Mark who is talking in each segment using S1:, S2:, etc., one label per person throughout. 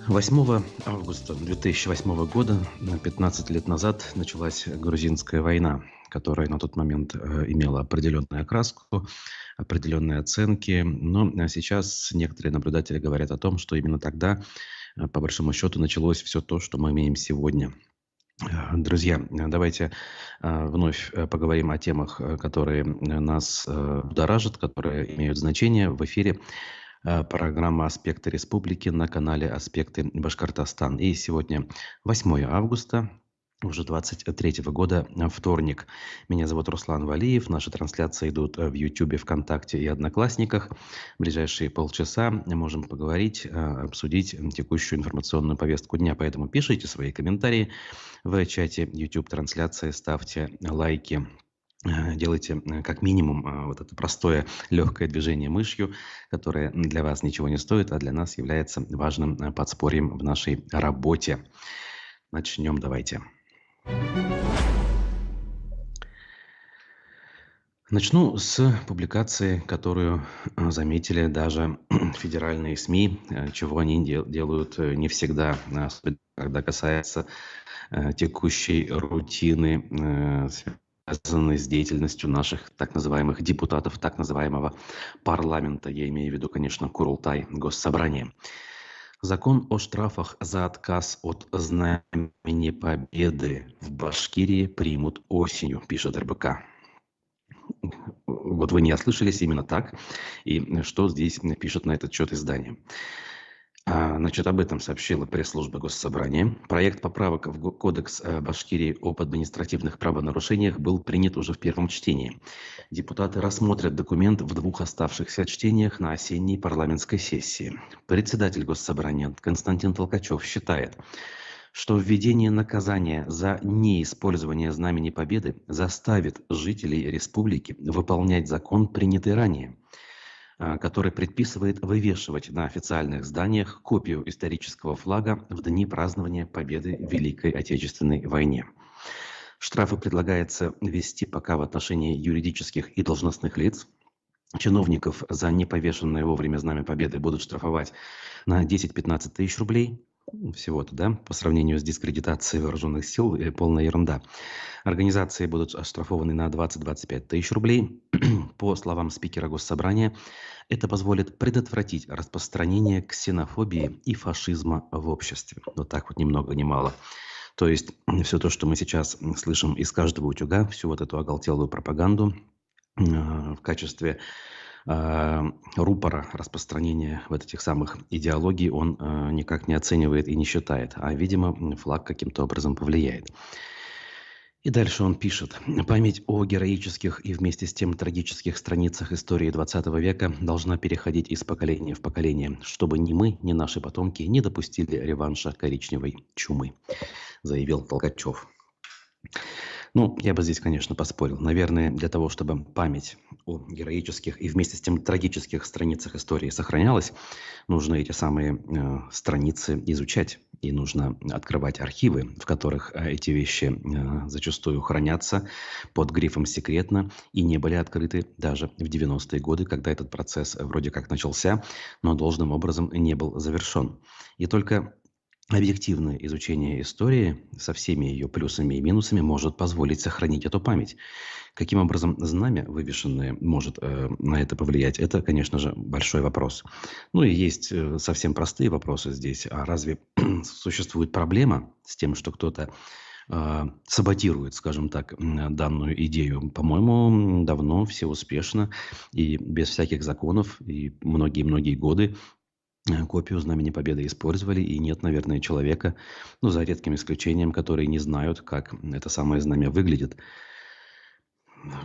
S1: 8 августа 2008 года, 15 лет назад, началась грузинская война, которая на тот момент имела определенную окраску, определенные оценки. Но сейчас некоторые наблюдатели говорят о том, что именно тогда, по большому счету, началось все то, что мы имеем сегодня. Друзья, давайте вновь поговорим о темах, которые нас будоражат, которые имеют значение в эфире. Программа «Аспекты республики» на канале «Аспекты Башкортостан». И сегодня 8 августа, уже 23 года, вторник. Меня зовут Руслан Валиев. Наши трансляции идут в YouTube, ВКонтакте и Одноклассниках. В ближайшие полчаса можем поговорить, обсудить текущую информационную повестку дня. Поэтому пишите свои комментарии в чате YouTube-трансляции, ставьте лайки. Делайте как минимум вот это простое легкое движение мышью, которое для вас ничего не стоит, а для нас является важным подспорьем в нашей работе. Начнем давайте. Начну с публикации, которую заметили даже федеральные СМИ, чего они делают не всегда, особенно когда касается текущей рутины, связанной с деятельностью наших так называемых депутатов так называемого парламента. Я имею в виду, конечно, Курултай, Госсобрание. Закон о штрафах за отказ от Знамени Победы в Башкирии примут осенью, пишет РБК. Вот вы не ослышались, именно так. И что здесь пишет на этот счет издание? Значит, об этом сообщила пресс-служба Госсобрания. Проект поправок в Кодекс Башкирии об административных правонарушениях был принят уже в первом чтении. Депутаты рассмотрят документ в двух оставшихся чтениях на осенней парламентской сессии. Председатель Госсобрания Константин Толкачев считает, что введение наказания за неиспользование Знамени Победы заставит жителей республики выполнять закон, принятый ранее, который предписывает вывешивать на официальных зданиях копию исторического флага в дни празднования победы в Великой Отечественной войне. Штрафы предлагается ввести пока в отношении юридических и должностных лиц. Чиновников за неповешенное вовремя Знамя Победы будут штрафовать на 10-15 тысяч рублей. Всего-то, да, по сравнению с дискредитацией вооруженных сил, полная ерунда. Организации будут оштрафованы на 20-25 тысяч рублей. По словам спикера Госсобрания, это позволит предотвратить распространение ксенофобии и фашизма в обществе. Вот так вот ни много ни мало. То есть все то, что мы сейчас слышим из каждого утюга, всю вот эту оголтелую пропаганду в качестве рупора распространения вот этих самых идеологий он никак не оценивает и не считает, а, видимо, флаг каким-то образом повлияет. И дальше он пишет. Память о героических и вместе с тем трагических страницах истории 20 века должна переходить из поколения в поколение, чтобы ни мы, ни наши потомки не допустили реванша коричневой чумы, заявил Толкачев. Ну, я бы здесь, конечно, поспорил. Наверное, для того, чтобы память о героических и вместе с тем трагических страницах истории сохранялась, нужно эти самые страницы изучать. И нужно открывать архивы, в которых эти вещи зачастую хранятся под грифом «секретно» и не были открыты даже в 90-е годы, когда этот процесс вроде как начался, но должным образом не был завершен. И только объективное изучение истории со всеми ее плюсами и минусами может позволить сохранить эту память. Каким образом знамя, вывешенное, может на это повлиять, это, конечно же, большой вопрос. Ну и есть совсем простые вопросы здесь. А разве существует проблема с тем, что кто-то саботирует, скажем так, данную идею? По-моему, давно, все успешно и без всяких законов, и многие-многие годы копию Знамени Победы использовали, и нет, наверное, человека, ну, за редким исключением, которые не знают, как это самое знамя выглядит.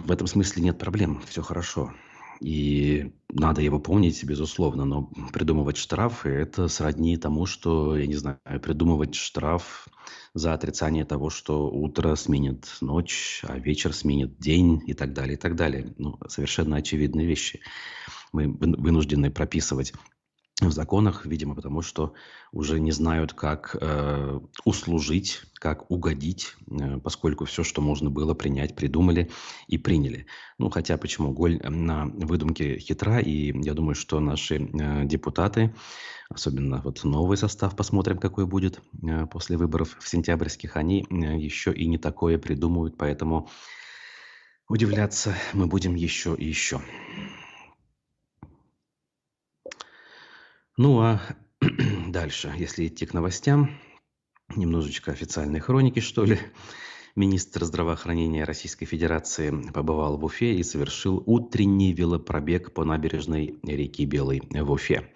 S1: В этом смысле нет проблем, все хорошо. И надо его помнить, безусловно, но придумывать штрафы – это сродни тому, что, я не знаю, придумывать штраф за отрицание того, что утро сменит ночь, а вечер сменит день и так далее, и так далее. Ну, совершенно очевидные вещи. мы вынуждены прописывать в законах, видимо, потому что уже не знают, как услужить, как угодить, поскольку все, что можно было принять, придумали и приняли. Ну, хотя почему? Голь на выдумке хитра, и я думаю, что наши депутаты, особенно вот новый состав, посмотрим, какой будет после выборов в сентябрьских, они еще и не такое придумают, поэтому удивляться мы будем еще и еще. Ну, а дальше, если идти к новостям, немножечко официальной хроники, что ли. Министр здравоохранения Российской Федерации побывал в Уфе и совершил утренний велопробег по набережной реки Белой в Уфе.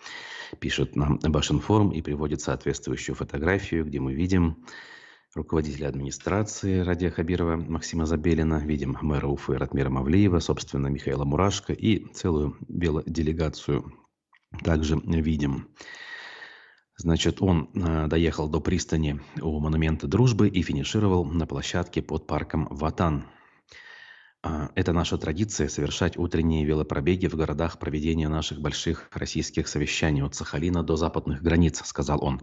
S1: Пишет нам Башинформ и приводит соответствующую фотографию, где мы видим руководителя администрации Радия Хабирова Максима Забелина, видим мэра Уфы Ратмира Мавлиева, собственно, Михаила Мурашко и целую велоделегацию также видим. Значит, он доехал до пристани у монумента Дружбы и финишировал на площадке под парком Ватан. Это наша традиция — совершать утренние велопробеги в городах проведения наших больших российских совещаний от Сахалина до западных границ, сказал он.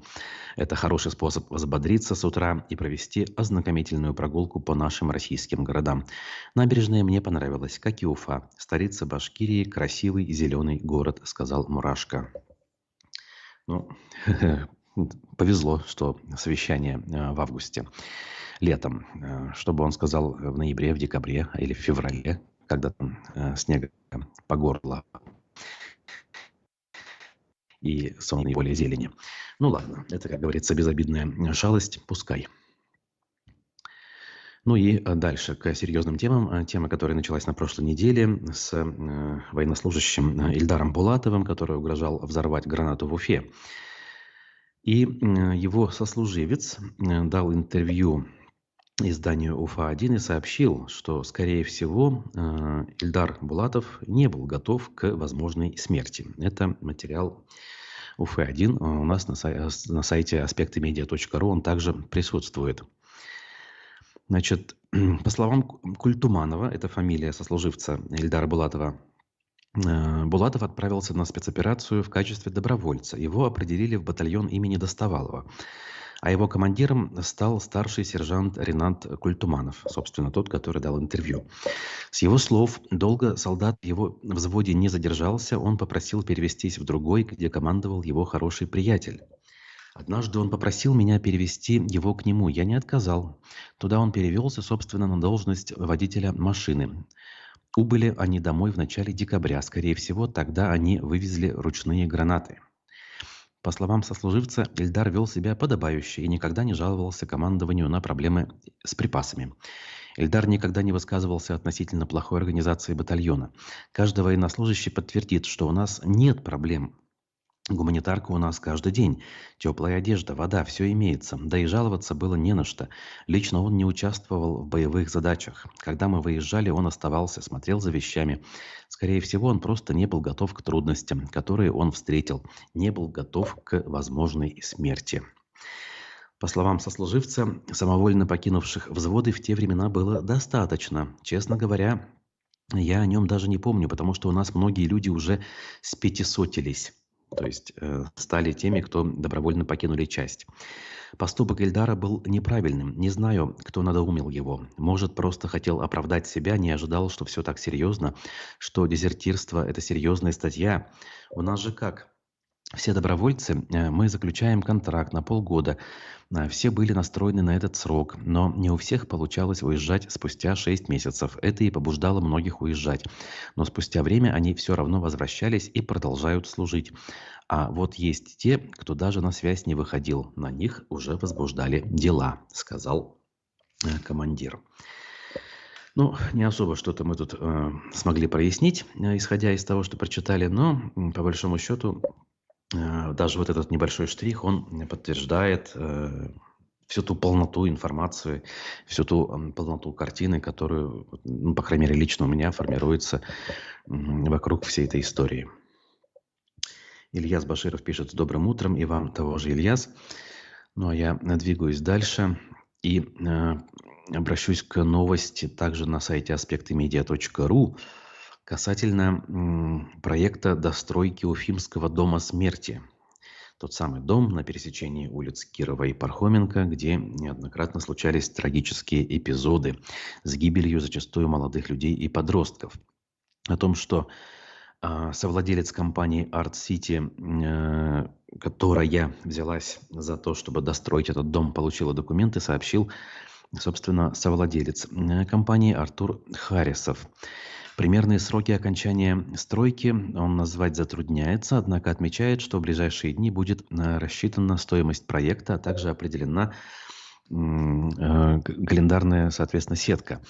S1: Это хороший способ взбодриться с утра и провести ознакомительную прогулку по нашим российским городам. Набережная мне понравилась, как и Уфа. Столица Башкирии, красивый зеленый город, сказал Мурашко. Ну, повезло, что совещание в августе. Летом. Что бы он сказал в ноябре, в декабре или в феврале, когда там снега по горло и сонной более зелени. Ну ладно, это, как говорится, безобидная шалость, пускай. Ну и дальше к серьезным темам. Тема, которая началась на прошлой неделе с военнослужащим Ильдаром Булатовым, который угрожал взорвать гранату в Уфе. И его сослуживец дал интервью изданию УФА-1 и сообщил, что, скорее всего, Ильдар Булатов не был готов к возможной смерти. Это материал УФА-1 у нас на сайте aspectmedia.ru, он также присутствует. Значит, по словам Культуманова, это фамилия сослуживца Ильдара Булатова, Булатов отправился на спецоперацию в качестве добровольца. Его определили в батальон имени Достовалова. А его командиром стал старший сержант Ренат Культуманов, собственно, тот, который дал интервью. С его слов, долго солдат в его взводе не задержался, он попросил перевестись в другой, где командовал его хороший приятель. Однажды он попросил меня перевести его к нему, я не отказал. Туда он перевелся, собственно, на должность водителя машины. Убыли они домой в начале декабря. Скорее всего, тогда они вывезли ручные гранаты. По словам сослуживца, Ильдар вел себя подобающе и никогда не жаловался командованию на проблемы с припасами. Ильдар никогда не высказывался относительно плохой организации батальона. Каждый военнослужащий подтвердит, что у нас нет проблем. Гуманитарка у нас каждый день. Теплая одежда, вода, все имеется. Да и жаловаться было не на что. Лично он не участвовал в боевых задачах. Когда мы выезжали, он оставался, смотрел за вещами. Скорее всего, он просто не был готов к трудностям, которые он встретил. Не был готов к возможной смерти. По словам сослуживца, самовольно покинувших взводы в те времена было достаточно. Честно говоря, я о нем даже не помню, потому что у нас многие люди уже спятисотились. То есть стали теми, кто добровольно покинули часть. Поступок Ильдара был неправильным. Не знаю, кто надоумил его. Может, просто хотел оправдать себя, не ожидал, что все так серьезно, что дезертирство – это серьезная статья. У нас же как? Все добровольцы, мы заключаем контракт на полгода. Все были настроены на этот срок, но не у всех получалось уезжать спустя 6 месяцев. Это и побуждало многих уезжать. Но спустя время они все равно возвращались и продолжают служить. А вот есть те, кто даже на связь не выходил. На них уже возбуждали дела, сказал командир. Ну, не особо что-то мы тут смогли прояснить, исходя из того, что прочитали, но по большому счету даже вот этот небольшой штрих, он подтверждает всю ту полноту информации, всю ту полноту картины, которую, ну, по крайней мере, лично у меня формируется вокруг всей этой истории. Ильяс Баширов пишет: «С добрым утром», и вам того же, Ильяс. Ну, а я двигаюсь дальше и обращусь к новости также на сайте aspectmedia.ru, касательно проекта достройки Уфимского дома смерти. Тот самый дом на пересечении улиц Кирова и Пархоменко, где неоднократно случались трагические эпизоды с гибелью зачастую молодых людей и подростков. О том, что совладелец компании Art City, которая взялась за то, чтобы достроить этот дом, получила документы, сообщил, собственно, совладелец компании Артур Харисов. Примерные сроки окончания стройки он назвать затрудняется, однако отмечает, что в ближайшие дни будет рассчитана стоимость проекта, а также определена календарная, соответственно, сетка.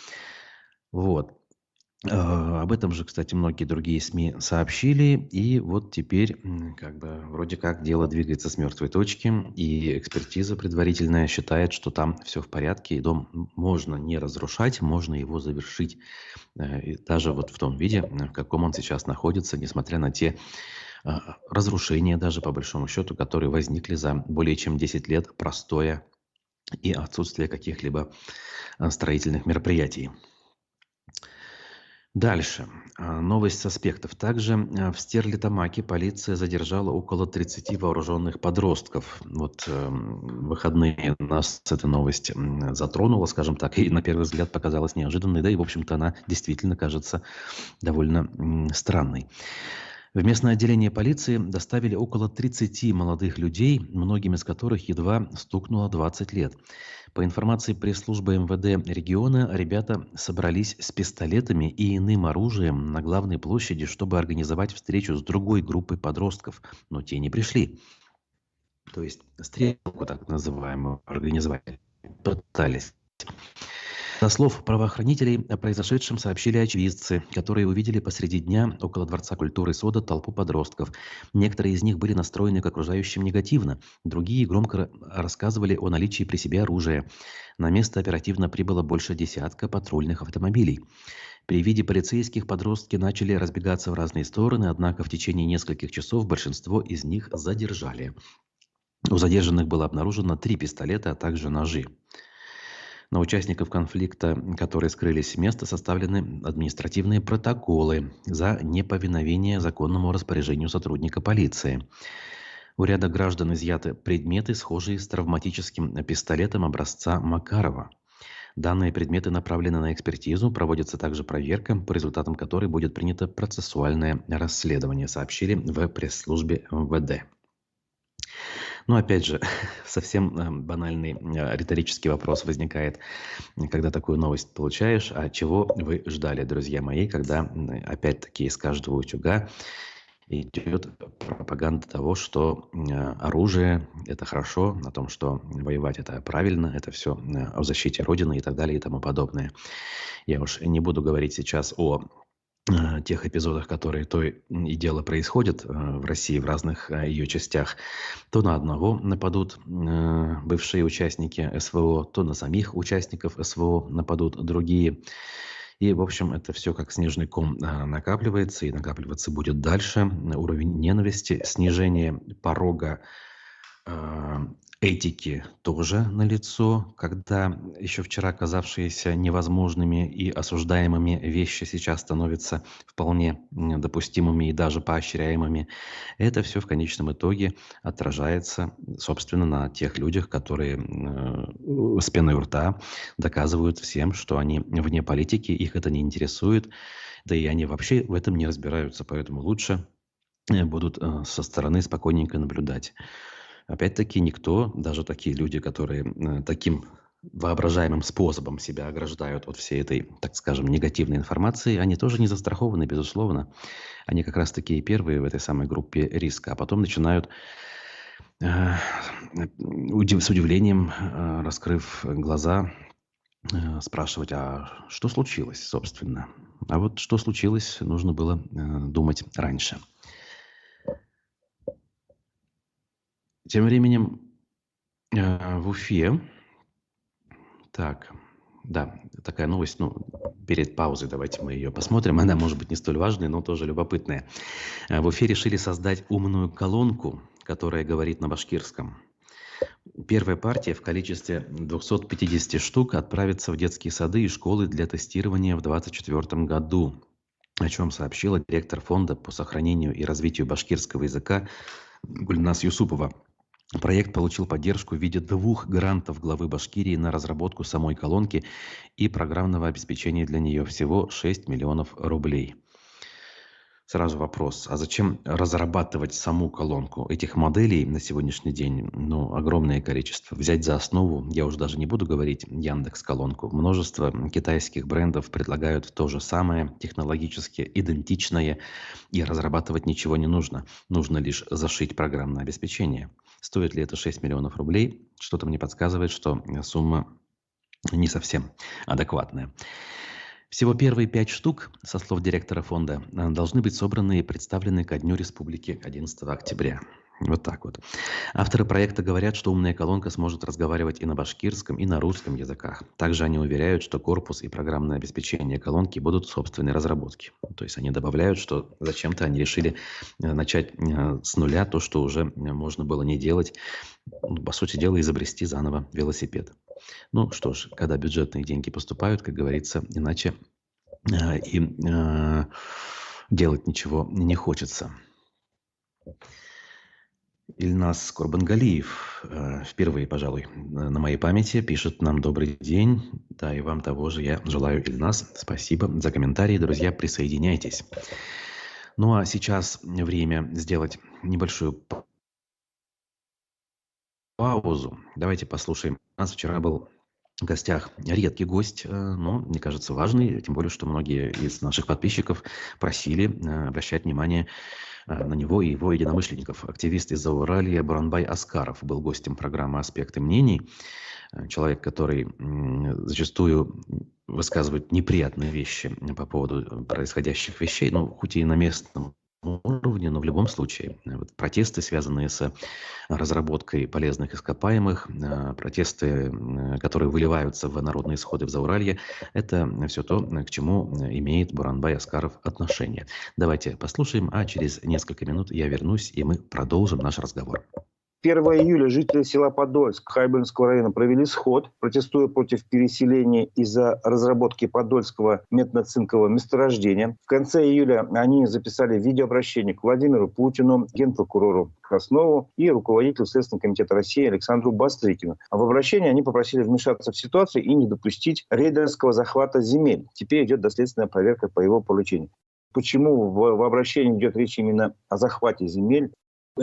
S1: Вот. Об этом же, кстати, многие другие СМИ сообщили, и вот теперь как бы вроде как дело двигается с мертвой точки, и экспертиза предварительная считает, что там все в порядке, и дом можно не разрушать, можно его завершить, и даже вот в том виде, в каком он сейчас находится, несмотря на те разрушения даже по большому счету, которые возникли за более чем 10 лет простоя и отсутствия каких-либо строительных мероприятий. Дальше. Новость с аспектов. Также в Стерлитамаке полиция задержала около 30 вооруженных подростков. Вот в выходные нас эта новость затронула, скажем так, и на первый взгляд показалась неожиданной, да и, в общем-то, она действительно кажется довольно странной. В местное отделение полиции доставили около 30 молодых людей, многим из которых едва стукнуло 20 лет. По информации пресс-службы МВД региона, ребята собрались с пистолетами и иным оружием на главной площади, чтобы организовать встречу с другой группой подростков, но те не пришли. То есть стрелку так называемую организовать пытались. Со слов правоохранителей, о произошедшем сообщили очевидцы, которые увидели посреди дня около Дворца культуры Сода толпу подростков. Некоторые из них были настроены к окружающим негативно, другие громко рассказывали о наличии при себе оружия. На место оперативно прибыло больше десятка патрульных автомобилей. При виде полицейских подростки начали разбегаться в разные стороны, однако в течение нескольких часов большинство из них задержали. У задержанных было обнаружено 3 пистолета, а также ножи. На участников конфликта, которые скрылись с места, составлены административные протоколы за неповиновение законному распоряжению сотрудника полиции. У ряда граждан изъяты предметы, схожие с травматическим пистолетом образца Макарова. Данные предметы направлены на экспертизу, проводится также проверка, по результатам которой будет принято процессуальное расследование, сообщили в пресс-службе МВД. Но опять же, совсем банальный риторический вопрос возникает, когда такую новость получаешь. А чего вы ждали, друзья мои, когда опять-таки из каждого утюга идет пропаганда того, что оружие – это хорошо, о том, что воевать – это правильно, это все о защите Родины и так далее и тому подобное. Я уж не буду говорить сейчас о тех эпизодах, которые то и дело происходят в России в разных ее частях. То на одного нападут бывшие участники СВО, то на самих участников СВО нападут другие. И, в общем, это все как снежный ком накапливается и накапливаться будет дальше. Уровень ненависти, снижение порога этики тоже налицо, когда еще вчера казавшиеся невозможными и осуждаемыми вещи сейчас становятся вполне допустимыми и даже поощряемыми. Это все в конечном итоге отражается, собственно, на тех людях, которые с пеной у рта доказывают всем, что они вне политики, их это не интересует, да и они вообще в этом не разбираются, поэтому лучше будут со стороны спокойненько наблюдать. Опять-таки никто, даже такие люди, которые таким воображаемым способом себя ограждают от всей этой, так скажем, негативной информации, они тоже не застрахованы, безусловно. Они как раз такие первые в этой самой группе риска, а потом начинают с удивлением, раскрыв глаза, спрашивать, а что случилось, собственно? А вот что случилось, нужно было думать раньше. Тем временем в Уфе, так, да, такая новость, перед паузой давайте мы ее посмотрим. Она может быть не столь важная, но тоже любопытная. В Уфе решили создать умную колонку, которая говорит на башкирском. Первая партия в количестве 250 штук отправится в детские сады и школы для тестирования в 2024 году. о чем сообщила директор фонда по сохранению и развитию башкирского языка Гульнас Юсупова. Проект получил поддержку в виде 2 грантов главы Башкирии на разработку самой колонки и программного обеспечения для нее. Всего 6 миллионов рублей. Сразу вопрос, а зачем разрабатывать саму колонку? Этих моделей на сегодняшний день, огромное количество. Взять за основу, я уже даже не буду говорить Яндекс.Колонку. Множество китайских брендов предлагают то же самое, технологически идентичное, и разрабатывать ничего не нужно. Нужно лишь зашить программное обеспечение. Стоит ли это 6 миллионов рублей? Что-то мне подсказывает, что сумма не совсем адекватная. Всего первые 5 штук, со слов директора фонда, должны быть собраны и представлены ко Дню Республики 11 октября. Вот так вот. Авторы проекта говорят, что умная колонка сможет разговаривать и на башкирском, и на русском языках. Также они уверяют, что корпус и программное обеспечение колонки будут собственной разработки. То есть они добавляют, что зачем-то они решили начать с нуля то, что уже можно было не делать. По сути дела, изобрести заново велосипед. Ну что ж, когда бюджетные деньги поступают, как говорится, иначе делать ничего не хочется. Ильнас Курбангалиев впервые, пожалуй, на моей памяти пишет нам «Добрый день». Да, и вам того же я желаю, Ильнас. Спасибо за комментарии. Друзья, присоединяйтесь. Ну а сейчас время сделать небольшую паузу. Давайте послушаем. У нас вчера был в гостях редкий гость, но, мне кажется, важный. Тем более, что многие из наших подписчиков просили обращать внимание на него и его единомышленников. Активист из Зауралья Буранбай Аскаров был гостем программы «Аспекты мнений». Человек, который зачастую высказывает неприятные вещи по поводу происходящих вещей, хоть и на местном уровне, но в любом случае. Протесты, связанные с разработкой полезных ископаемых, протесты, которые выливаются в народные исходы в Зауралье, это все то, к чему имеет Буранбай Аскаров отношение. Давайте послушаем, а через несколько минут я вернусь, и мы продолжим наш разговор.
S2: 1 июля жители села Подольск Хайбинского района провели сход, протестуя против переселения из-за разработки подольского медно-цинкового месторождения. В конце июля они записали видеообращение к Владимиру Путину, генпрокурору Краснову и руководителю Следственного комитета России Александру Бастрыкину. А в обращении они попросили вмешаться в ситуацию и не допустить рейдерского захвата земель. Теперь идет доследственная проверка по его поручению. Почему в обращении идет речь именно о захвате земель?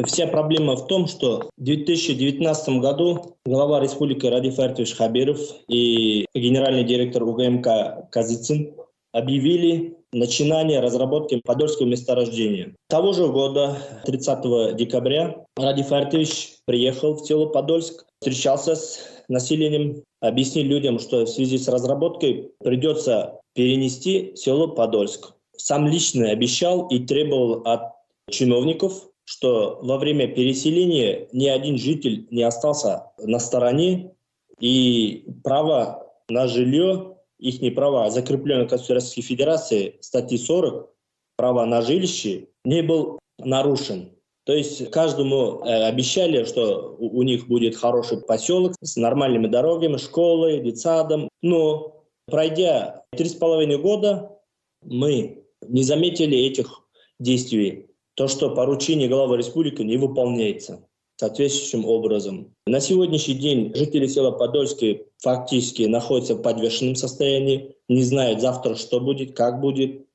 S3: Вся проблема в том, что в 2019 году глава республики Радиф Артович Хабиров и генеральный директор УГМК Казицын объявили начинание разработки подольского месторождения. Того же года, 30 декабря, Радиф Артович приехал в село Подольск, встречался с населением, объяснил людям, что в связи с разработкой придется перенести село Подольск. Сам лично обещал и требовал от чиновников, что во время переселения ни один житель не остался на стороне, и право на жилье, их права, закрепленные Конституцией Российской Федерации, статьи 40, право на жилище, не был нарушен. То есть каждому обещали, что у них будет хороший поселок с нормальными дорогами, школой, детсадом. Но пройдя 3,5 года, мы не заметили этих действий. То, что поручение главы республики не выполняется соответствующим образом. На сегодняшний день жители села Подольска фактически находятся в подвешенном состоянии, не знают завтра, что будет, как будет.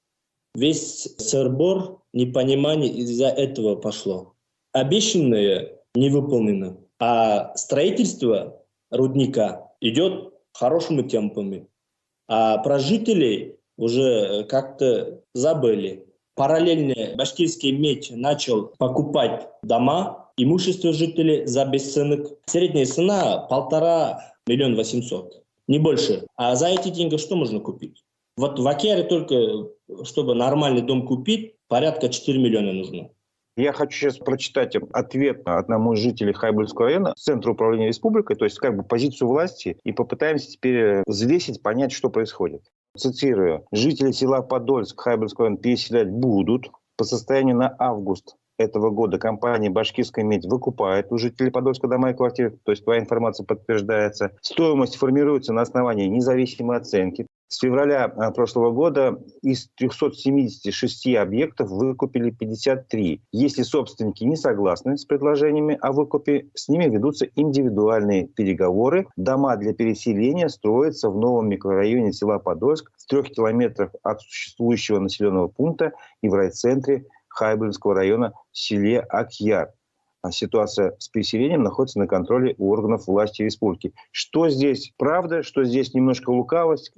S3: Весь сыр-бор, непонимание из-за этого пошло. Обещанное не выполнено, а строительство рудника идет хорошими темпами. А про жителей уже как-то забыли. Параллельно башкирский медь начал покупать дома, имущество жителей за бесценок. Средняя цена 1,5 800 000, не больше. А за эти деньги что можно купить? Вот в Акяре только, чтобы нормальный дом купить, порядка 4 миллиона нужно.
S2: Я хочу сейчас прочитать ответ одному из жителей Хайбульского района, Центра управления республикой, то есть позицию власти, и попытаемся теперь взвесить, понять, что происходит. Цитирую. Жители села Подольск Хайбульского района переселять будут. По состоянию на август этого года компания «Башкирская медь» выкупает у жителей Подольска дома и квартиры, то есть твоя информация подтверждается. Стоимость формируется на основании независимой оценки. С февраля прошлого года из 376 объектов выкупили 53. Если собственники не согласны с предложениями о выкупе, с ними ведутся индивидуальные переговоры. Дома для переселения строятся в новом микрорайоне села Подольск в 3 километрах от существующего населенного пункта и в райцентре Хайбинского района в селе Акьяр. Ситуация с переселением находится на контроле у органов власти республики. Что здесь правда, что здесь немножко лукавость?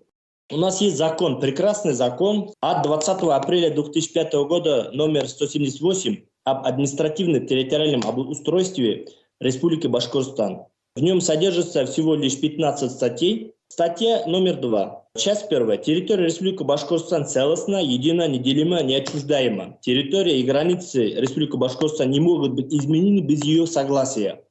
S3: У нас есть закон, прекрасный закон от 20 апреля 2005 года номер 178 об административно-территориальном обустройстве Республики Башкортостан. В нем содержится всего лишь 15 статей. Статья номер 2. Часть 1. Территория Республики Башкортостан целостна, едина, неделима, неотчуждаема. Территория и границы Республики Башкортостан не могут быть изменены без ее согласия.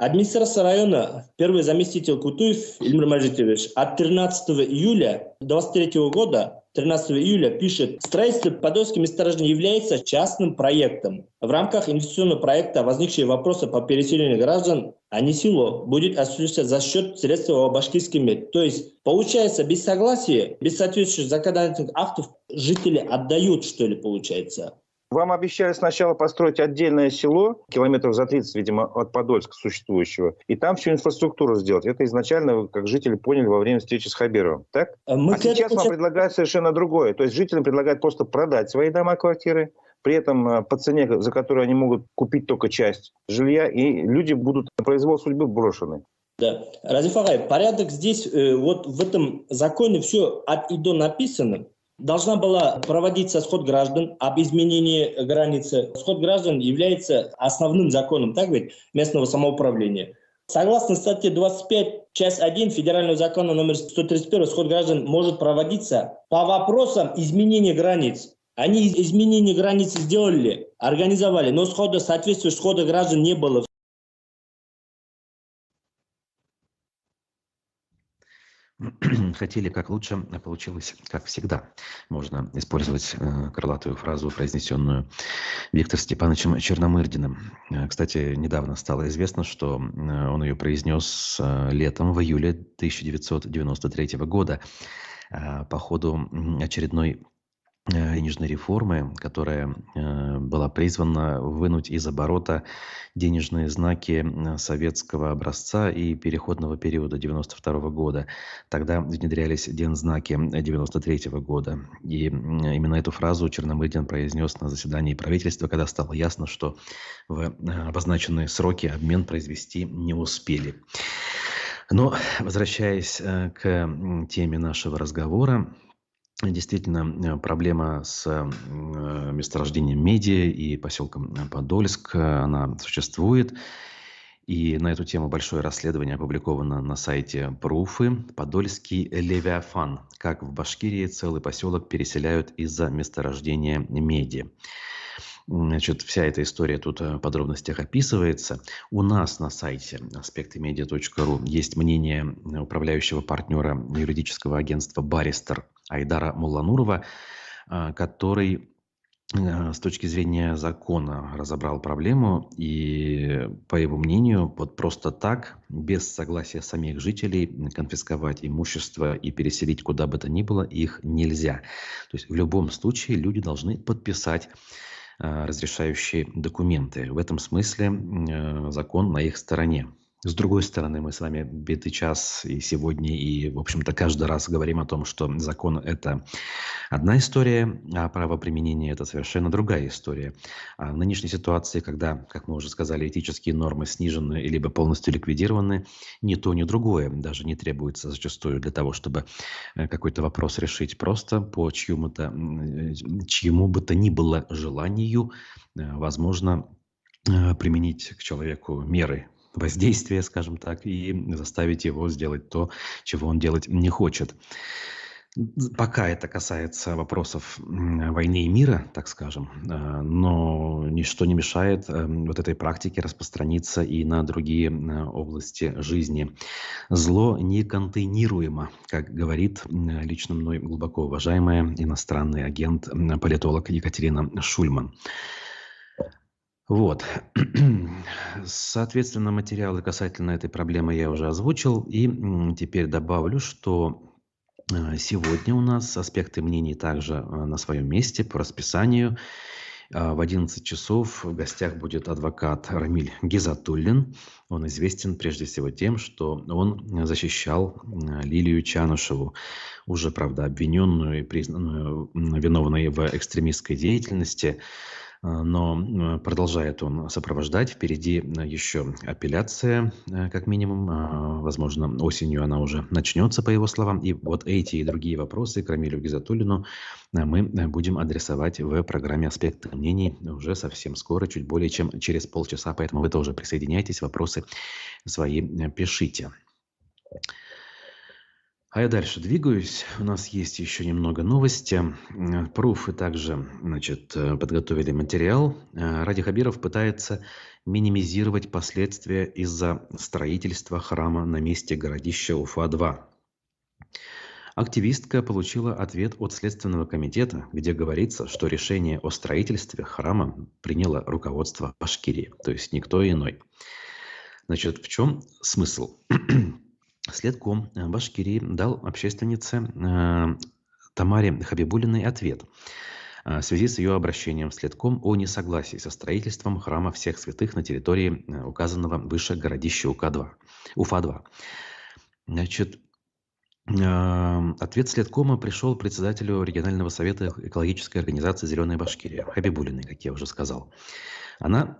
S3: Администрация района, первый заместитель Кутуев Ильмир Мажитович, от 13 июля 2023 года, 13 июля пишет: строительство Подольского месторождения является частным проектом. В рамках инвестиционного проекта возникшие вопросы по переселению граждан, а не село, будет осуществляться за счет средств башкирскими. То есть, получается, без согласия, без соответствующих законодательных актов жители отдают, что ли, получается.
S2: Вам обещали сначала построить отдельное село, километров за 30, видимо, от Подольска существующего, и там всю инфраструктуру сделать. Это изначально, вы, как жители, поняли во время встречи с Хабировым, так? А сейчас вам предлагают совершенно другое. То есть жителям предлагают просто продать свои дома, квартиры, при этом по цене, за которую они могут купить только часть жилья, и люди будут на произвол судьбы брошены.
S3: Да. Разиф Агай, порядок здесь, вот в этом законе все от и до написано. Должна была проводиться сход граждан об изменении границы. Сход граждан является основным законом, так ведь, местного самоуправления. Согласно статье 25, часть 1 Федерального закона номер 131, сход граждан может проводиться по вопросам изменения границ. Они изменение границ сделали, организовали, но соответствующего схода граждан не было.
S1: Хотели как лучше, а получилось как всегда. Можно использовать крылатую фразу, произнесенную Виктором Степановичем Черномырдиным. Кстати, недавно стало известно, что он ее произнес летом, в июле 1993 года, по ходу очередной денежной реформы, которая была призвана вынуть из оборота денежные знаки советского образца и переходного периода 1992 года. Тогда внедрялись дензнаки 1993 года. И именно эту фразу Черномырдин произнес на заседании правительства, когда стало ясно, что в обозначенные сроки обмен произвести не успели. Но, возвращаясь к теме нашего разговора, действительно, проблема с месторождением меди и поселком Подольск, она существует. И на эту тему большое расследование опубликовано на сайте Пруфы. Подольский Левиафан. Как в Башкирии целый поселок переселяют из-за месторождения меди. Значит, вся эта история тут в подробностях описывается. У нас на сайте aspectmedia.ru есть мнение управляющего партнера юридического агентства «Баристер» Айдара Мулланурова, который с точки зрения закона разобрал проблему и, по его мнению, вот просто так, без согласия самих жителей, конфисковать имущество и переселить куда бы то ни было их нельзя. То есть в любом случае люди должны подписать разрешающие документы. В этом смысле закон на их стороне. С другой стороны, мы с вами битый час и сегодня, и, в общем-то, каждый раз говорим о том, что закон – это одна история, а правоприменение – это совершенно другая история. А в нынешней ситуации, когда, как мы уже сказали, этические нормы снижены либо полностью ликвидированы, ни то, ни другое даже не требуется зачастую для того, чтобы какой-то вопрос решить. Просто по чьему бы то ни было желанию возможно применить к человеку меры воздействия, скажем так, и заставить его сделать то, чего он делать не хочет. Пока это касается вопросов войны и мира, так скажем, но ничто не мешает вот этой практике распространиться и на другие области жизни. Зло неконтейнируемо, как говорит лично мной глубоко уважаемая иностранный агент, политолог Екатерина Шульман. Вот. Соответственно, материалы касательно этой проблемы я уже озвучил. И теперь добавлю, что Сегодня у нас аспекты мнений также на своем месте по расписанию. В 11 часов в гостях будет адвокат Рамиль Гизатуллин. Он известен прежде всего тем, что он защищал Лилию Чанышеву, уже, правда, обвиненную и признанную виновной в экстремистской деятельности. Но продолжает он сопровождать. Впереди еще апелляция, как минимум. Возможно, осенью она уже начнется, по его словам. И вот эти и другие вопросы к Рамилю Гизатуллину мы будем адресовать в программе «Аспекты мнений» уже совсем скоро, чуть более чем через полчаса. Поэтому вы тоже присоединяйтесь, вопросы свои пишите. А я дальше двигаюсь. У нас есть еще немного новости. Пруфы также, подготовили материал. Ради Хабиров пытается минимизировать последствия из-за строительства храма на месте городища Уфа-2. Активистка получила ответ от Следственного комитета, где говорится, что решение о строительстве храма приняло руководство Башкирии, то есть никто иной. Значит, в чем смысл? Следком Башкирии дал общественнице Тамаре Хабибуллиной ответ в связи с ее обращением в Следком о несогласии со строительством храма всех святых на территории указанного выше городища Уфа-2. Значит, ответ Следкома пришел председателю регионального совета экологической организации «Зеленая Башкирия» Хабибуллиной, как я уже сказал. Она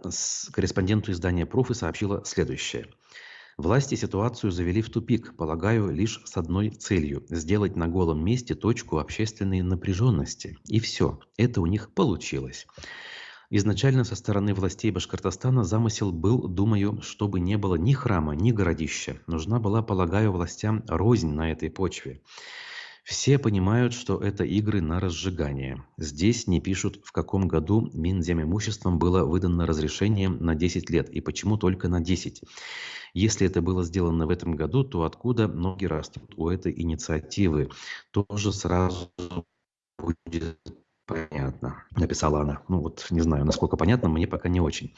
S1: корреспонденту издания «Пруфы» сообщила следующее. Власти ситуацию завели в тупик, полагаю, лишь с одной целью – сделать на голом месте точку общественной напряженности. И все. Это у них получилось. Изначально со стороны властей Башкортостана замысел был, думаю, чтобы не было ни храма, ни городища. Нужна была, полагаю, властям рознь на этой почве. Все понимают, что это игры на разжигание. Здесь не пишут, в каком году Минземимуществом было выдано разрешение на 10 лет и почему только на 10. Если это было сделано в этом году, то откуда ноги растут у этой инициативы? Тоже сразу будет понятно, написала она. Не знаю, насколько понятно, мне пока не очень.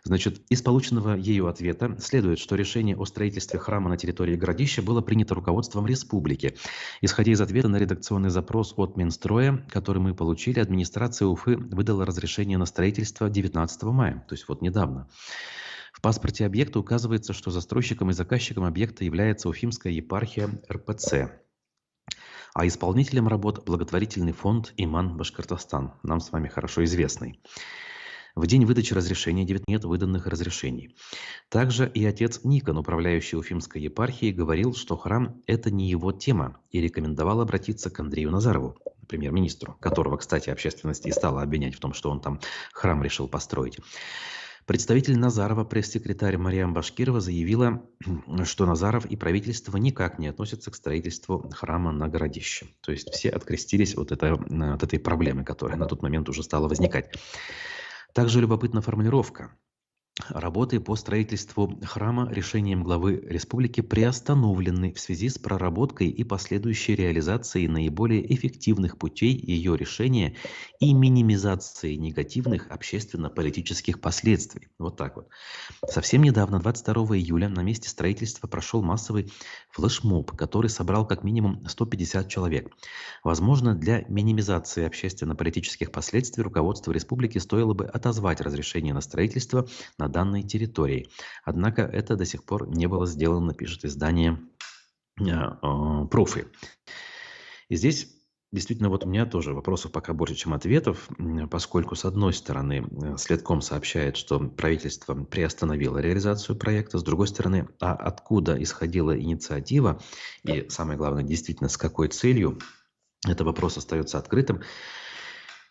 S1: Значит, из полученного ею ответа следует, что решение о строительстве храма на территории городища было принято руководством республики. Исходя из ответа на редакционный запрос от Минстроя, который мы получили, администрация Уфы выдала разрешение на строительство 19 мая, то есть вот недавно. В паспорте объекта указывается, что застройщиком и заказчиком объекта является Уфимская епархия РПЦ. А исполнителем работ благотворительный фонд «Иман Башкортостан», нам с вами хорошо известный. В день выдачи разрешения нет выданных разрешений. Также и отец Никон, управляющий Уфимской епархией, говорил, что храм – это не его тема, и рекомендовал обратиться к Андрею Назарову, премьер-министру, которого, кстати, общественность и стала обвинять в том, что он там храм решил построить. Представитель Назарова, пресс-секретарь Мариам Башкирова, заявила, что Назаров и правительство никак не относятся к строительству храма на городище. То есть все открестились от этой проблемы, которая на тот момент уже стала возникать. Также любопытна формулировка. Работы по строительству храма решением главы республики приостановлены в связи с проработкой и последующей реализацией наиболее эффективных путей ее решения и минимизацией негативных общественно-политических последствий. Вот так вот. Совсем недавно, 22 июля, на месте строительства прошел массовый флешмоб, который собрал как минимум 150 человек. Возможно, для минимизации общественно-политических последствий руководству республики стоило бы отозвать разрешение на строительство на данной территории. Однако это до сих пор не было сделано, пишет издание «Пруфы». И здесь действительно вот у меня тоже вопросов пока больше, чем ответов, поскольку, с одной стороны, Следком сообщает, что правительство приостановило реализацию проекта, с другой стороны, а откуда исходила инициатива и, самое главное, действительно с какой целью, этот вопрос остается открытым.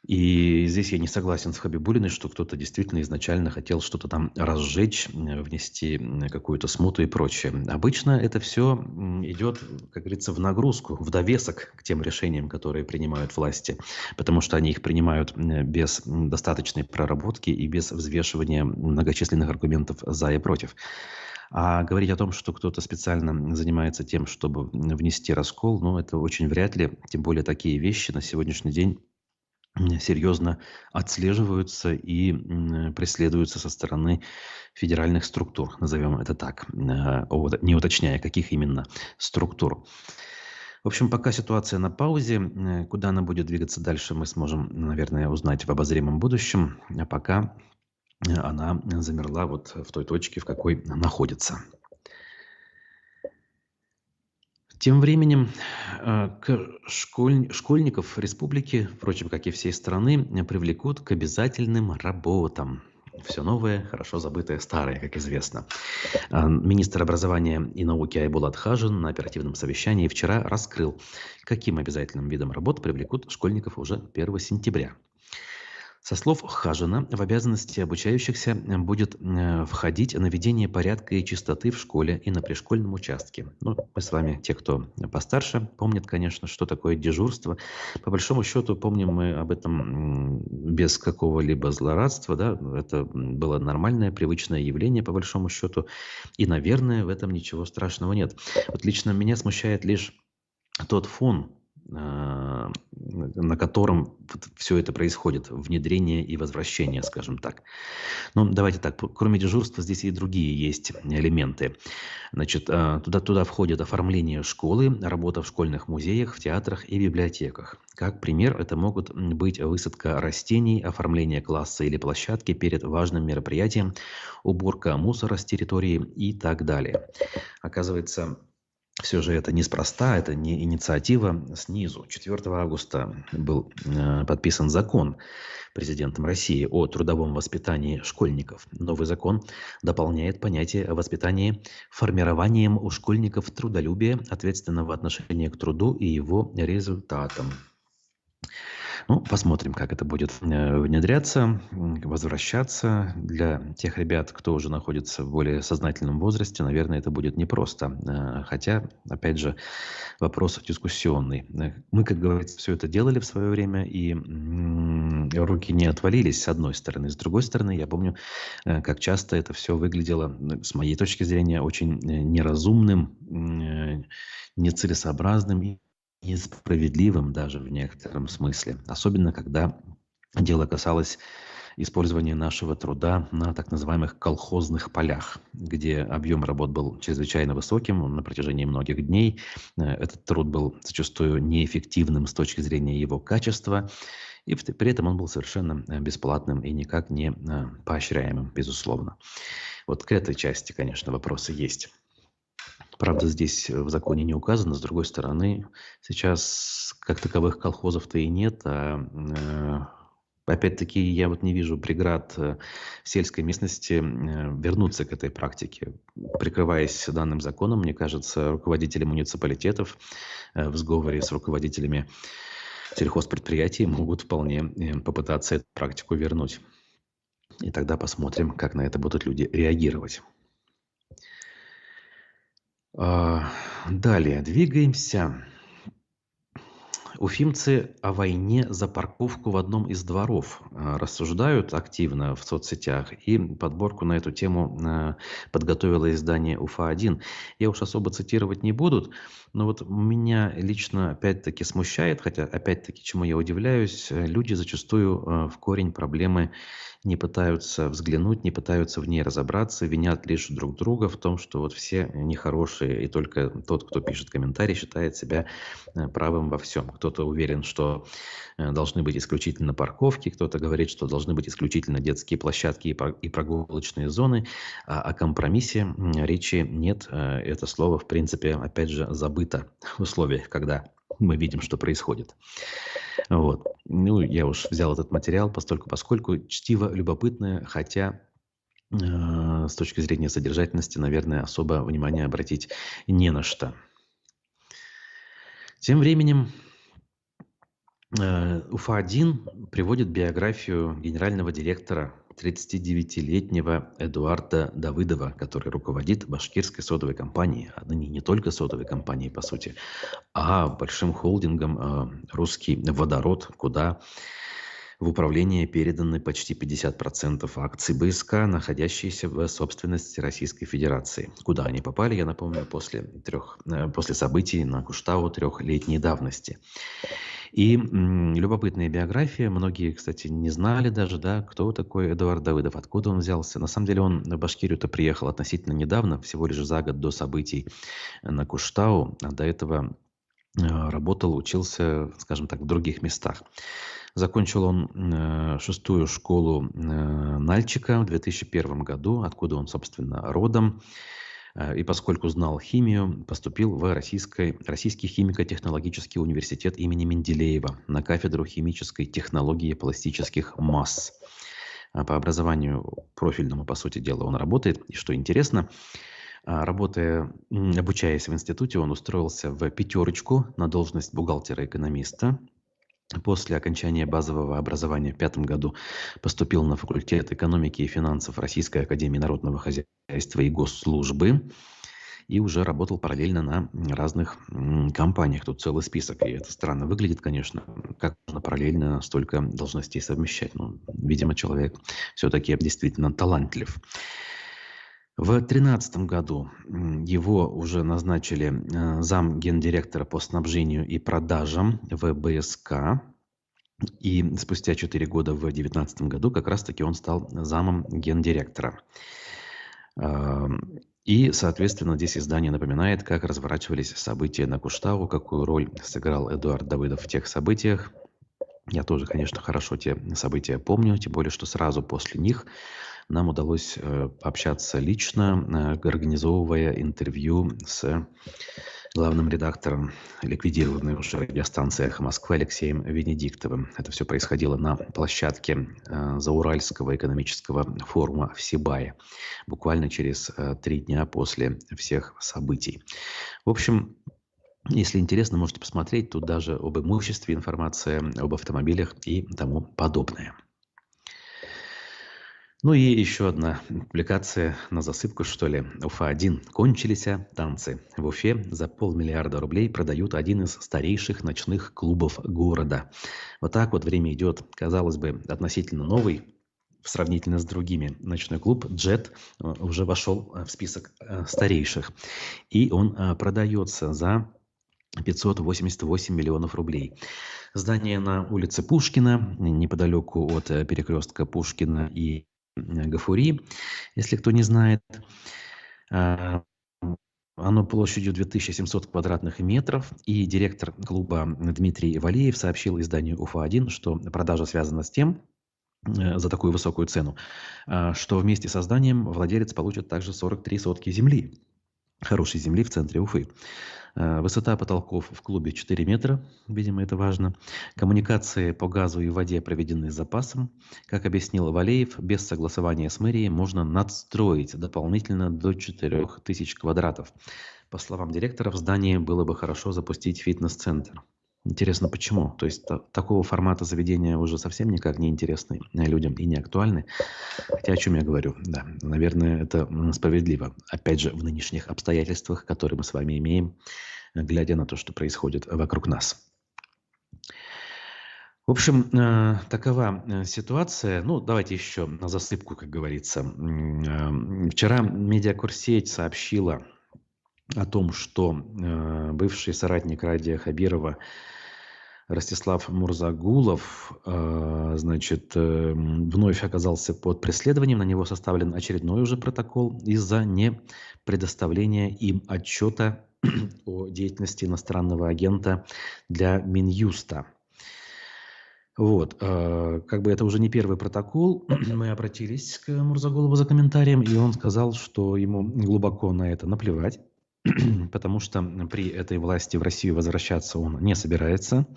S1: И здесь я не согласен с Хабибуллиной, что кто-то действительно изначально хотел что-то там разжечь, внести какую-то смуту и прочее. Обычно это все идет, как говорится, в нагрузку, в довесок к тем решениям, которые принимают власти, потому что они их принимают без достаточной проработки и без взвешивания многочисленных аргументов за и против. А говорить о том, что кто-то специально занимается тем, чтобы внести раскол, это очень вряд ли, тем более такие вещи на сегодняшний день серьезно отслеживаются и преследуются со стороны федеральных структур, назовем это так, не уточняя, каких именно структур. В общем, пока ситуация на паузе. Куда она будет двигаться дальше, мы сможем, наверное, узнать в обозримом будущем. А пока она замерла вот в той точке, в какой находится. Тем временем школьников республики, впрочем, как и всей страны, привлекут к обязательным работам. Все новое, хорошо забытое старое, как известно. Министр образования и науки Айбулат Хажин на оперативном совещании вчера раскрыл, каким обязательным видом работ привлекут школьников уже 1 сентября. Со слов Хажина, в обязанности обучающихся будет входить наведение порядка и чистоты в школе и на пришкольном участке. Ну, мы с вами, те, кто постарше, помнят, конечно, что такое дежурство. По большому счету, помним мы об этом без какого-либо злорадства. Да? Это было нормальное, привычное явление, по большому счету. И, наверное, в этом ничего страшного нет. Вот лично меня смущает лишь тот фон, на котором все это происходит, внедрение и возвращение, скажем так. Ну, давайте так, кроме дежурства здесь и другие есть элементы. Значит, туда входит оформление школы, работа в школьных музеях, в театрах и библиотеках. Как пример, это могут быть высадка растений, оформление класса или площадки перед важным мероприятием, уборка мусора с территории и так далее. Оказывается, все же это неспроста, это не инициатива снизу. 4 августа был подписан закон президентом России о трудовом воспитании школьников. Новый закон дополняет понятие о воспитании формированием у школьников трудолюбия, ответственного отношения к труду и его результатам. Ну, посмотрим, как это будет внедряться, возвращаться. Для тех ребят, кто уже находится в более сознательном возрасте, наверное, это будет непросто. Хотя, опять же, вопрос дискуссионный. Мы, как говорится, все это делали в свое время, и руки не отвалились, с одной стороны. С другой стороны, я помню, как часто это все выглядело, с моей точки зрения, очень неразумным, нецелесообразным и несправедливым даже в некотором смысле. Особенно, когда дело касалось использования нашего труда на так называемых колхозных полях, где объем работ был чрезвычайно высоким на протяжении многих дней. Этот труд был зачастую неэффективным с точки зрения его качества, и при этом он был совершенно бесплатным и никак не поощряемым, безусловно. Вот к этой части, конечно, вопросы есть. Правда, здесь в законе не указано. С другой стороны, сейчас как таковых колхозов-то и нет. Опять-таки, я вот не вижу преград в сельской местности вернуться к этой практике. Прикрываясь данным законом, мне кажется, руководители муниципалитетов в сговоре с руководителями сельхозпредприятий могут вполне попытаться эту практику вернуть. И тогда посмотрим, как на это будут люди реагировать. Далее, двигаемся. Уфимцы о войне за парковку в одном из дворов рассуждают активно в соцсетях, и подборку на эту тему подготовило издание УФА-1. Я уж особо цитировать не буду, но вот меня лично опять-таки смущает, хотя опять-таки чему я удивляюсь, люди зачастую в корень проблемы не пытаются взглянуть, не пытаются в ней разобраться, винят лишь друг друга в том, что вот все нехорошие, и только тот, кто пишет комментарий, считает себя правым во всем. Кто-то уверен, что должны быть исключительно парковки, кто-то говорит, что должны быть исключительно детские площадки и прогулочные зоны, а о компромиссе речи нет. Это слово, в принципе, опять же, забыто в условиях, когда мы видим, что происходит. Вот. Ну, я уж взял этот материал поскольку чтиво любопытное, хотя с точки зрения содержательности, наверное, особо внимания обратить не на что. Тем временем УФА-1 приводит биографию генерального директора 39-летнего Эдуарда Давыдова, который руководит башкирской содовой компанией, а ныне не только содовой компанией, по сути, а большим холдингом «Русский водород», куда в управление переданы почти 50% акций БСК, находящиеся в собственности Российской Федерации. Куда они попали, я напомню, после событий на Куштау 3-летней давности. И любопытная биография. Многие, кстати, не знали даже, да, кто такой Эдуард Давыдов, откуда он взялся. На самом деле он в Башкирию-то приехал относительно недавно, всего лишь за год до событий на Куштау. А до этого работал, учился, скажем так, в других местах. Закончил он 6-ю школу Нальчика в 2001 году, откуда он, собственно, родом. И поскольку знал химию, поступил в Российский химико-технологический университет имени Менделеева на кафедру химической технологии и пластических масс. По образованию профильному, по сути дела, он работает. И что интересно, обучаясь в институте, он устроился в пятерочку на должность бухгалтера-экономиста. После окончания базового образования в 2005 году поступил на факультет экономики и финансов Российской академии народного хозяйства и госслужбы и уже работал параллельно на разных компаниях. Тут целый список, и это странно выглядит, конечно, как можно параллельно столько должностей совмещать. Ну, видимо, человек все-таки действительно талантлив. В 2013 году его уже назначили зам гендиректора по снабжению и продажам в БСК. И спустя 4 года в 2019 году как раз-таки он стал замом гендиректора. И, соответственно, здесь издание напоминает, как разворачивались события на Куштау, какую роль сыграл Эдуард Давыдов в тех событиях. Я тоже, конечно, хорошо те события помню, тем более, что сразу после них нам удалось пообщаться лично, организовывая интервью с главным редактором ликвидированной уже радиостанции «Эхо Москвы» Алексеем Венедиктовым. Это все происходило на площадке Зауральского экономического форума в Сибае, буквально через 3 дня после всех событий. В общем, если интересно, можете посмотреть. Тут даже об имуществе информация, об автомобилях и тому подобное. Ну и еще одна публикация на засыпку, что ли. Уфа-1. Кончились танцы. В Уфе за 500 000 000 рублей продают один из старейших ночных клубов города. Вот так вот время идет, казалось бы, относительно новый, сравнительно с другими. Ночной клуб «Джет» уже вошел в список старейших. И он продается за 588 миллионов рублей. Здание на улице Пушкина, неподалеку от перекрестка Пушкина и Гафури, если кто не знает. Оно площадью 2700 квадратных метров. И директор клуба Дмитрий Валеев сообщил изданию Уфа-1, что продажа связана с тем, за такую высокую цену, что вместе со зданием владелец получит также 43 сотки земли. Хорошей земли в центре Уфы. Высота потолков в клубе 4 метра, видимо, это важно. Коммуникации по газу и воде проведены с запасом. Как объяснил Валеев, без согласования с мэрией можно надстроить дополнительно до 4000 квадратов. По словам директора, в здании было бы хорошо запустить фитнес-центр. Интересно, почему? То есть такого формата заведения уже совсем никак не интересны людям и не актуальны. Хотя о чем я говорю? Да, наверное, это справедливо. Опять же, в нынешних обстоятельствах, которые мы с вами имеем, глядя на то, что происходит вокруг нас. В общем, такова ситуация. Ну, давайте еще на засыпку, как говорится. Вчера медиакурсеть сообщила о том, что бывший соратник Радия Хабирова Ростислав Мурзагулов, вновь оказался под преследованием. На него составлен очередной уже протокол из-за непредоставления им отчета о деятельности иностранного агента для Минюста. Вот, как бы это уже не первый протокол. Мы обратились к Мурзагулову за комментарием, и он сказал, что ему глубоко на это наплевать, потому что при этой власти в Россию возвращаться он не собирается.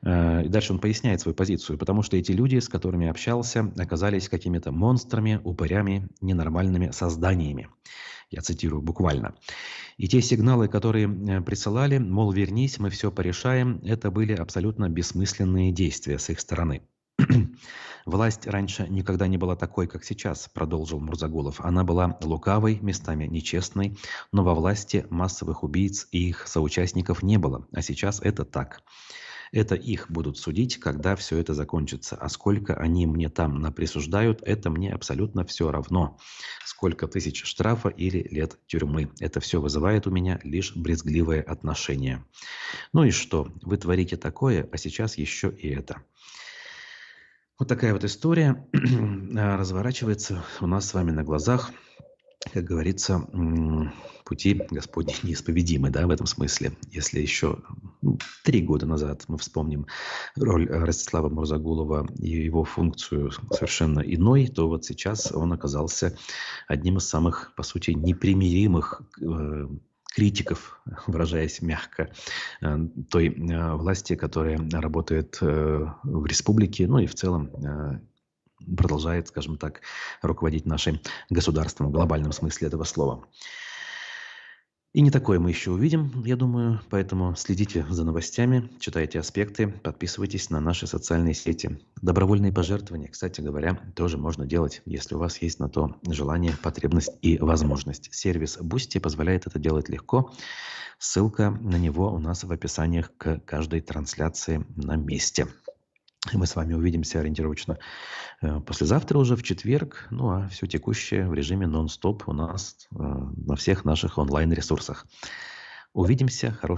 S1: И дальше он поясняет свою позицию, потому что эти люди, с которыми общался, оказались какими-то монстрами, упырями, ненормальными созданиями. Я цитирую буквально. И те сигналы, которые присылали, мол, вернись, мы все порешаем, это были абсолютно бессмысленные действия с их стороны. Власть раньше никогда не была такой, как сейчас, продолжил Мурзагулов. Она была лукавой, местами нечестной, но во власти массовых убийц и их соучастников не было. А сейчас это так. Это их будут судить, когда все это закончится. А сколько они мне там наприсуждают, это мне абсолютно все равно. Сколько тысяч штрафа или лет тюрьмы. Это все вызывает у меня лишь брезгливое отношение. Ну и что? Вы творите такое, а сейчас еще и это. Вот такая вот история разворачивается у нас с вами на глазах. как говорится, пути Господни неисповедимы, да, в этом смысле. Если еще 3 года назад мы вспомним роль Ростислава Мурзагулова и его функцию совершенно иной, то вот сейчас он оказался одним из самых, по сути, непримиримых критиков, выражаясь мягко, той власти, которая работает в республике, ну и в целом продолжает, скажем так, руководить нашим государством в глобальном смысле этого слова. И не такое мы еще увидим, я думаю, поэтому следите за новостями, читайте аспекты, подписывайтесь на наши социальные сети. Добровольные пожертвования, кстати говоря, тоже можно делать, если у вас есть на то желание, потребность и возможность. Сервис Boosty позволяет это делать легко. Ссылка на него у нас в описаниях к каждой трансляции на месте. Мы с вами увидимся ориентировочно послезавтра уже, в четверг. Ну а все текущее в режиме нон-стоп у нас на всех наших онлайн-ресурсах. Увидимся. Хорошего